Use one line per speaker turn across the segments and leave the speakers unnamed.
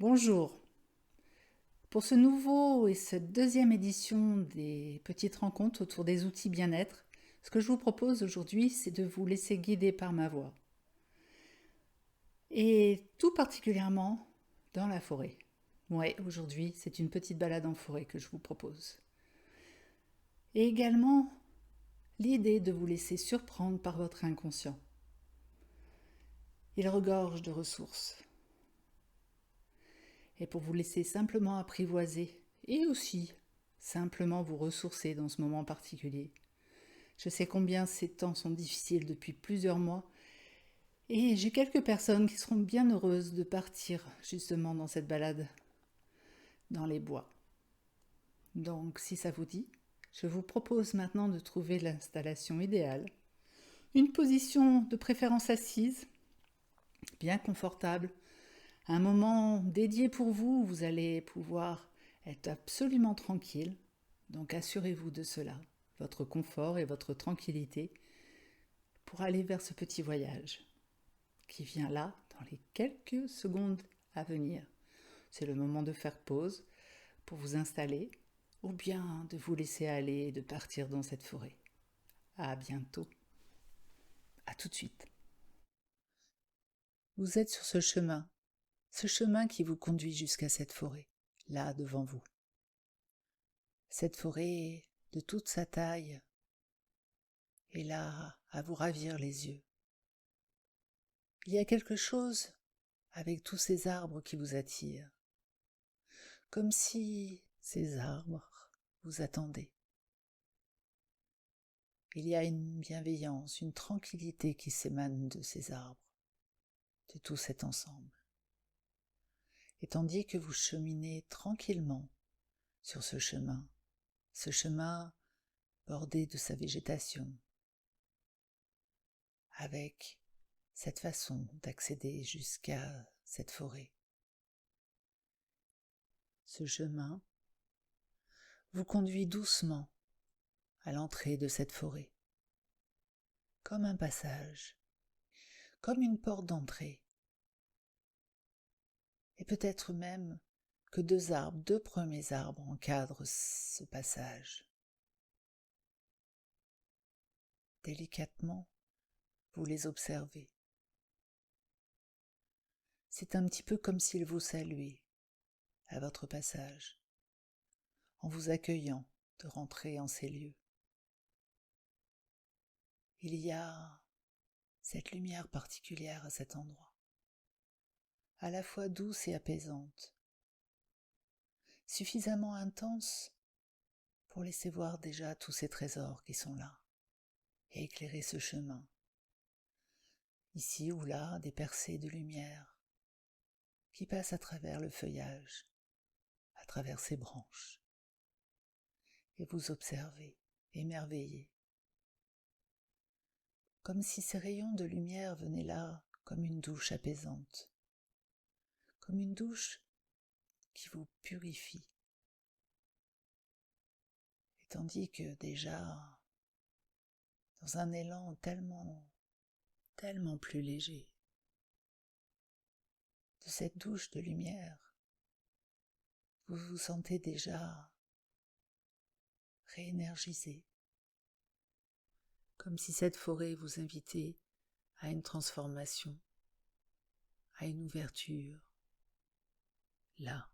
Bonjour. Pour ce nouveau et cette deuxième édition des petites rencontres autour des outils bien-être, ce que je vous propose aujourd'hui, c'est de vous laisser guider par ma voix. Et tout particulièrement dans la forêt. Ouais, aujourd'hui, c'est une petite balade en forêt que je vous propose. Et également, l'idée de vous laisser surprendre par votre inconscient. Il regorge de ressources. Et pour vous laisser simplement apprivoiser et aussi simplement vous ressourcer dans ce moment particulier. Je sais combien ces temps sont difficiles depuis plusieurs mois et j'ai quelques personnes qui seront bien heureuses de partir justement dans cette balade dans les bois. Donc si ça vous dit, je vous propose maintenant de trouver l'installation idéale. Une position de préférence assise, bien confortable, un moment dédié pour vous où vous allez pouvoir être absolument tranquille. Donc assurez-vous de cela, votre confort et votre tranquillité pour aller vers ce petit voyage qui vient là dans les quelques secondes à venir. C'est le moment de faire pause pour vous installer ou bien de vous laisser aller et de partir dans cette forêt. À bientôt. À tout de suite. Vous êtes sur ce chemin qui vous conduit jusqu'à cette forêt, là devant vous. Cette forêt de toute sa taille est là à vous ravir les yeux. Il y a quelque chose avec tous ces arbres qui vous attirent, comme si ces arbres vous attendaient. Il y a une bienveillance, une tranquillité qui s'émane de ces arbres, de tout cet ensemble. Et tandis que vous cheminez tranquillement sur ce chemin bordé de sa végétation, avec cette façon d'accéder jusqu'à cette forêt. Ce chemin vous conduit doucement à l'entrée de cette forêt, comme un passage, comme une porte d'entrée. Et peut-être même que deux premiers arbres encadrent ce passage. Délicatement, vous les observez. C'est un petit peu comme s'ils vous saluaient à votre passage, en vous accueillant de rentrer en ces lieux. Il y a cette lumière particulière à cet endroit, à la fois douce et apaisante, suffisamment intense pour laisser voir déjà tous ces trésors qui sont là et éclairer ce chemin. Ici ou là, des percées de lumière qui passent à travers le feuillage, à travers ses branches. Et vous observez, émerveillé, comme si ces rayons de lumière venaient là comme une douche apaisante, comme une douche qui vous purifie. Et tandis que déjà, dans un élan tellement plus léger, de cette douche de lumière, vous vous sentez déjà réénergisé, comme si cette forêt vous invitait à une transformation, à une ouverture, là,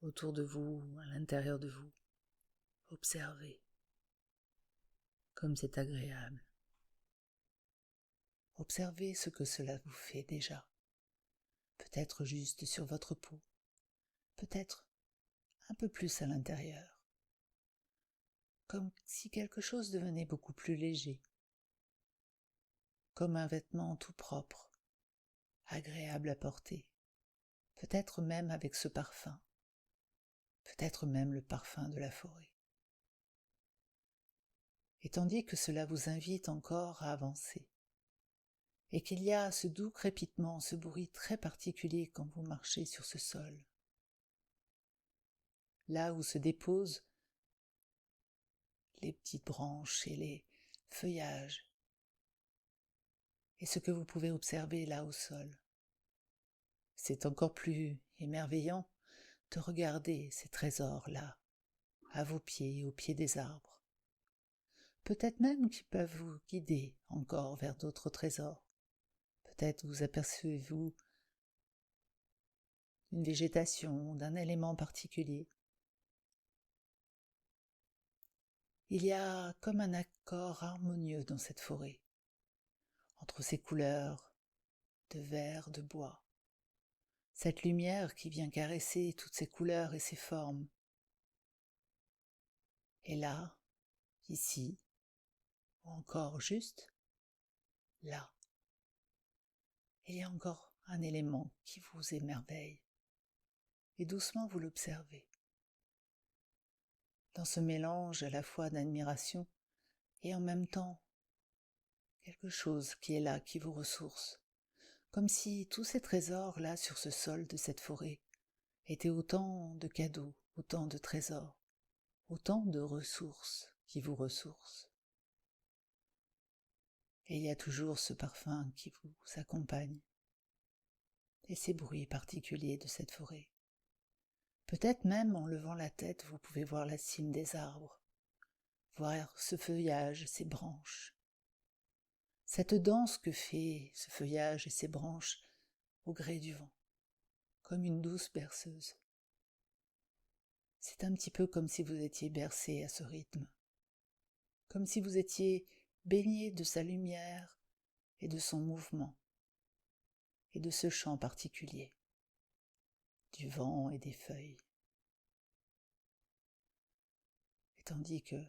autour de vous, à l'intérieur de vous. Observez comme c'est agréable. Observez ce que cela vous fait déjà, peut-être juste sur votre peau, peut-être un peu plus à l'intérieur, comme si quelque chose devenait beaucoup plus léger, comme un vêtement tout propre, agréable à porter, peut-être même avec ce parfum, peut-être même le parfum de la forêt. Et tandis que cela vous invite encore à avancer, et qu'il y a ce doux crépitement, ce bruit très particulier quand vous marchez sur ce sol, là où se déposent les petites branches et les feuillages, et ce que vous pouvez observer là au sol, C'est encore plus émerveillant de regarder ces trésors-là, à vos pieds, au pied des arbres. Peut-être même qu'ils peuvent vous guider encore vers d'autres trésors. Peut-être vous apercevez-vous d'une végétation, d'un élément particulier. Il y a comme un accord harmonieux dans cette forêt, entre ces couleurs de verre, de bois, cette lumière qui vient caresser toutes ces couleurs et ces formes. Et là, ici, ou encore juste là, il y a encore un élément qui vous émerveille. Et doucement vous l'observez. Dans ce mélange à la fois d'admiration et en même temps quelque chose qui est là, qui vous ressource. Comme si tous ces trésors là sur ce sol de cette forêt étaient autant de cadeaux, autant de trésors, autant de ressources qui vous ressourcent. Et il y a toujours ce parfum qui vous accompagne et ces bruits particuliers de cette forêt. Peut-être même en levant la tête, vous pouvez voir la cime des arbres, voir ce feuillage, ces branches. Cette danse que fait ce feuillage et ces branches au gré du vent, comme une douce berceuse. C'est un petit peu comme si vous étiez bercé à ce rythme, comme si vous étiez baigné de sa lumière et de son mouvement, et de ce chant particulier, du vent et des feuilles. Et tandis que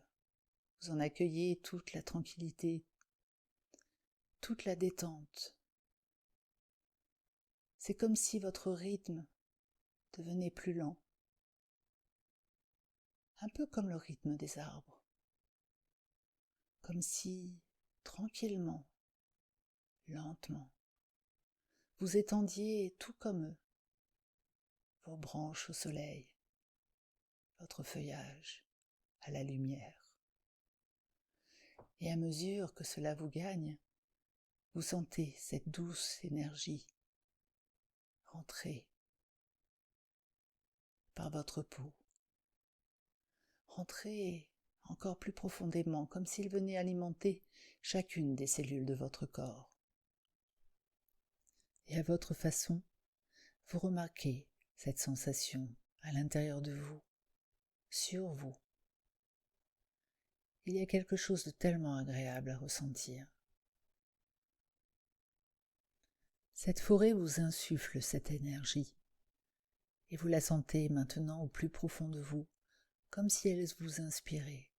vous en accueillez toute la tranquillité, toute la détente, c'est comme si votre rythme devenait plus lent, un peu comme le rythme des arbres, comme si, tranquillement, lentement, vous étendiez tout comme eux, vos branches au soleil, votre feuillage à la lumière. Et à mesure que cela vous gagne, vous sentez cette douce énergie rentrer par votre peau, rentrer encore plus profondément, comme s'il venait alimenter chacune des cellules de votre corps. Et à votre façon, vous remarquez cette sensation à l'intérieur de vous, sur vous. Il y a quelque chose de tellement agréable à ressentir. Cette forêt vous insuffle cette énergie, et vous la sentez maintenant au plus profond de vous, comme si elle vous inspirait.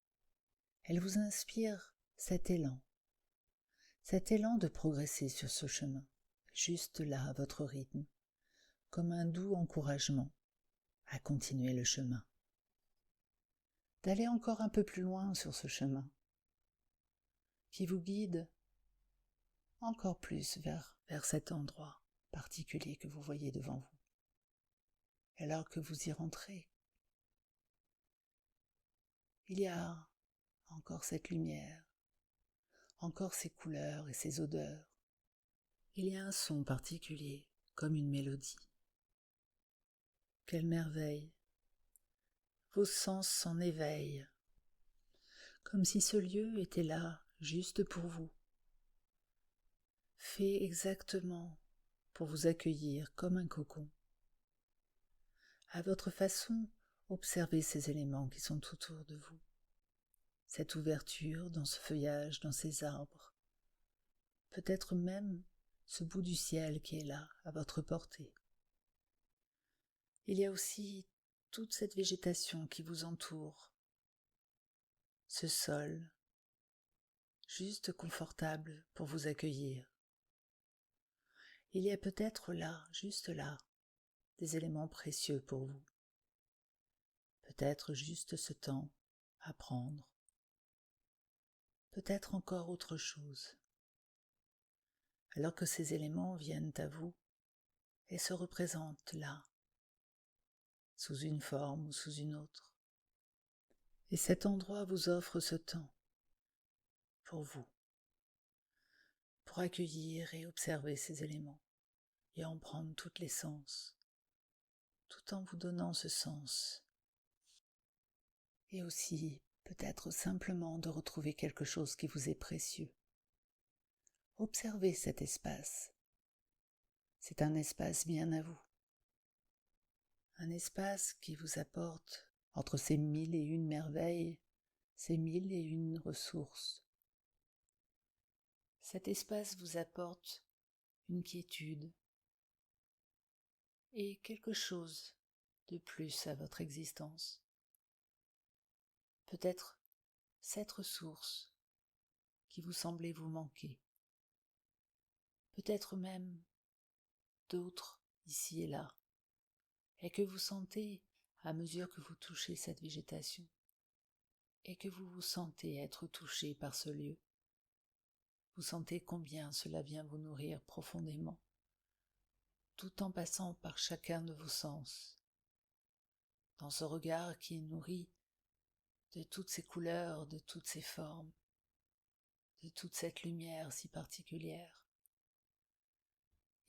Elle vous inspire cet élan de progresser sur ce chemin, juste là à votre rythme, comme un doux encouragement à continuer le chemin, d'aller encore un peu plus loin sur ce chemin, qui vous guide encore plus vers cet endroit particulier que vous voyez devant vous. Alors que vous y rentrez, il y a encore cette lumière, encore ces couleurs et ces odeurs. Il y a un son particulier, comme une mélodie. Quelle merveille! Vos sens s'en éveillent, comme si ce lieu était là, juste pour vous, fait exactement pour vous accueillir comme un cocon. À votre façon, observez ces éléments qui sont autour de vous, cette ouverture dans ce feuillage, dans ces arbres, peut-être même ce bout du ciel qui est là, à votre portée. Il y a aussi toute cette végétation qui vous entoure, ce sol, juste confortable pour vous accueillir. Il y a peut-être là, juste là, des éléments précieux pour vous. Peut-être juste ce temps à prendre. Peut-être encore autre chose. Alors que ces éléments viennent à vous et se représentent là, sous une forme ou sous une autre. Et cet endroit vous offre ce temps pour vous, pour accueillir et observer ces éléments, et en prendre toutes les sens, tout en vous donnant ce sens. Et aussi, peut-être simplement de retrouver quelque chose qui vous est précieux. Observez cet espace. C'est un espace bien à vous. Un espace qui vous apporte, entre ces 1001 merveilles, ces 1001 ressources. Cet espace vous apporte une quiétude et quelque chose de plus à votre existence. Peut-être cette ressource qui vous semblait vous manquer. Peut-être même d'autres ici et là, et que vous sentez à mesure que vous touchez cette végétation, et que vous vous sentez être touché par ce lieu. Vous sentez combien cela vient vous nourrir profondément, tout en passant par chacun de vos sens, dans ce regard qui est nourri de toutes ces couleurs, de toutes ces formes, de toute cette lumière si particulière,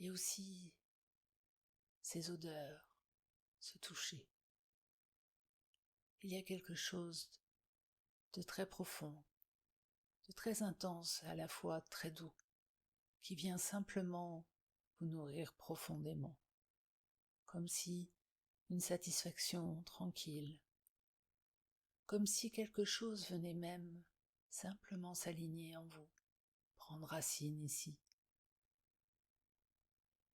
et aussi ces odeurs, ce toucher. Il y a quelque chose de très profond, de très intense, à la fois très doux, qui vient simplement vous nourrir profondément, comme si une satisfaction tranquille, comme si quelque chose venait même simplement s'aligner en vous, prendre racine ici.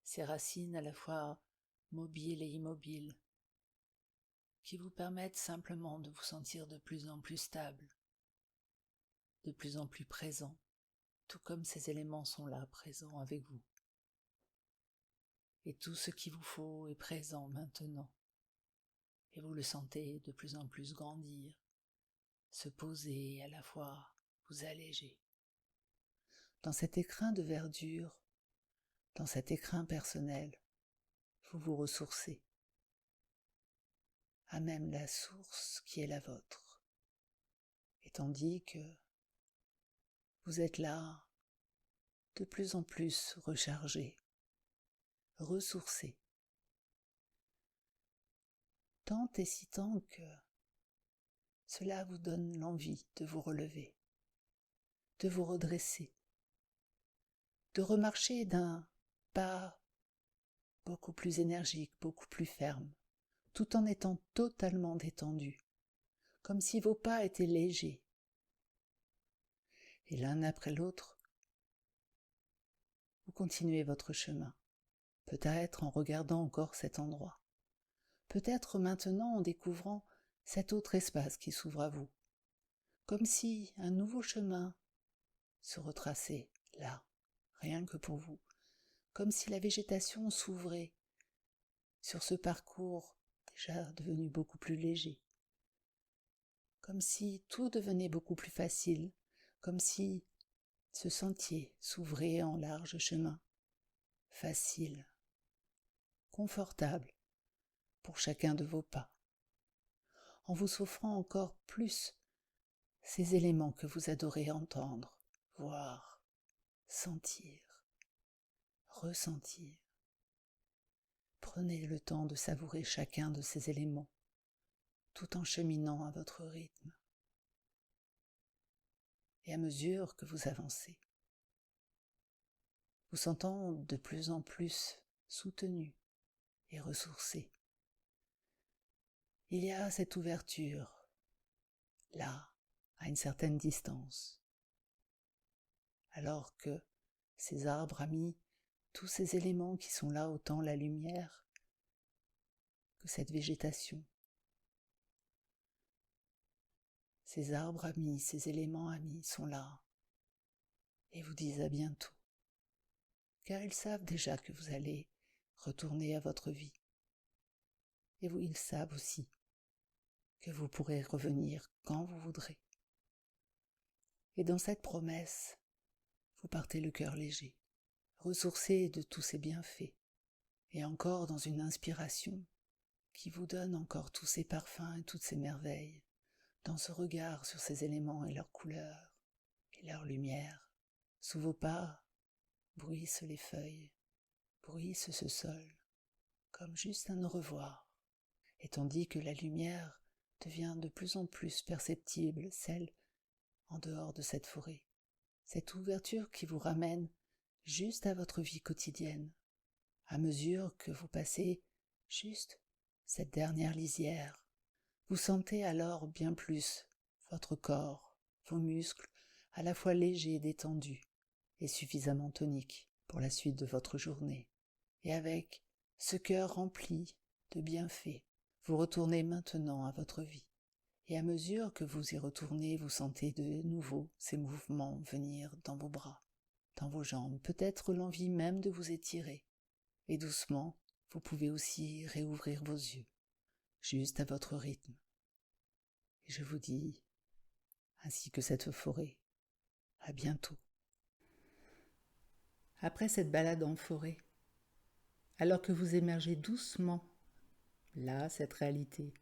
Ces racines à la fois mobiles et immobiles, qui vous permettent simplement de vous sentir de plus en plus stable, de plus en plus présent, tout comme ces éléments sont là, présents avec vous. Et tout ce qu'il vous faut est présent maintenant, et vous le sentez de plus en plus grandir, se poser et à la fois vous alléger. Dans cet écrin de verdure, dans cet écrin personnel, vous vous ressourcez à même la source qui est la vôtre. Et tandis que vous êtes là, de plus en plus rechargé, ressourcé, tant et si tant que cela vous donne l'envie de vous relever, de vous redresser, de remarcher d'un pas beaucoup plus énergique, beaucoup plus ferme, tout en étant totalement détendu, comme si vos pas étaient légers. Et l'un après l'autre, vous continuez votre chemin, peut-être en regardant encore cet endroit, peut-être maintenant en découvrant cet autre espace qui s'ouvre à vous, comme si un nouveau chemin se retraçait là, rien que pour vous, comme si la végétation s'ouvrait sur ce parcours déjà devenu beaucoup plus léger, comme si tout devenait beaucoup plus facile, comme si ce sentier s'ouvrait en large chemin, facile, confortable pour chacun de vos pas, en vous offrant encore plus ces éléments que vous adorez entendre, voir, sentir, ressentir. Prenez le temps de savourer chacun de ces éléments, tout en cheminant à votre rythme. Et à mesure que vous avancez, vous sentant de plus en plus soutenu et ressourcé, il y a cette ouverture, là, à une certaine distance, alors que ces arbres amis, tous ces éléments qui sont là, autant la lumière que cette végétation, ces arbres amis, ces éléments amis sont là et vous disent à bientôt, car ils savent déjà que vous allez retourner à votre vie. Et vous, ils savent aussi que vous pourrez revenir quand vous voudrez. Et dans cette promesse, vous partez le cœur léger, ressourcé de tous ces bienfaits, et encore dans une inspiration qui vous donne encore tous ces parfums et toutes ces merveilles, dans ce regard sur ces éléments et leurs couleurs et leurs lumières. Sous vos pas bruissent les feuilles, bruisse ce sol, comme juste un au revoir, et tandis que la lumière devient de plus en plus perceptible, celle en dehors de cette forêt, cette ouverture qui vous ramène juste à votre vie quotidienne, à mesure que vous passez juste cette dernière lisière. Vous sentez alors bien plus votre corps, vos muscles, à la fois légers et détendus, et suffisamment toniques pour la suite de votre journée. Et avec ce cœur rempli de bienfaits, vous retournez maintenant à votre vie. Et à mesure que vous y retournez, vous sentez de nouveau ces mouvements venir dans vos bras, dans vos jambes, peut-être l'envie même de vous étirer. Et doucement, vous pouvez aussi réouvrir vos yeux, juste à votre rythme. Et je vous dis, ainsi que cette forêt, à bientôt. Après cette balade en forêt, alors que vous émergez doucement, là, cette réalité,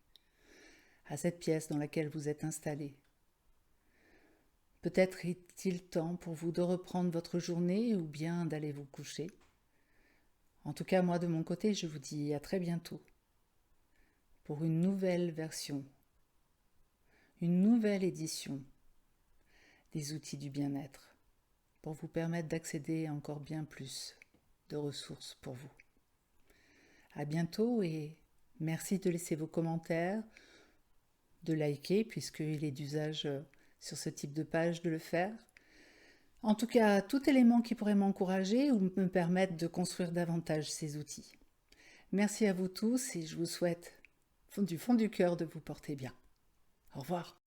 à cette pièce dans laquelle vous êtes installé, peut-être est-il temps pour vous de reprendre votre journée ou bien d'aller vous coucher. En tout cas, moi de mon côté, je vous dis à très bientôt pour une nouvelle version, une nouvelle édition des outils du bien-être pour vous permettre d'accéder à encore bien plus de ressources pour vous. À bientôt et merci de laisser vos commentaires, de liker puisqu'il est d'usage sur ce type de page de le faire. En tout cas, tout élément qui pourrait m'encourager ou me permettre de construire davantage ces outils. Merci à vous tous et je vous souhaite du fond du cœur de vous porter bien. Au revoir.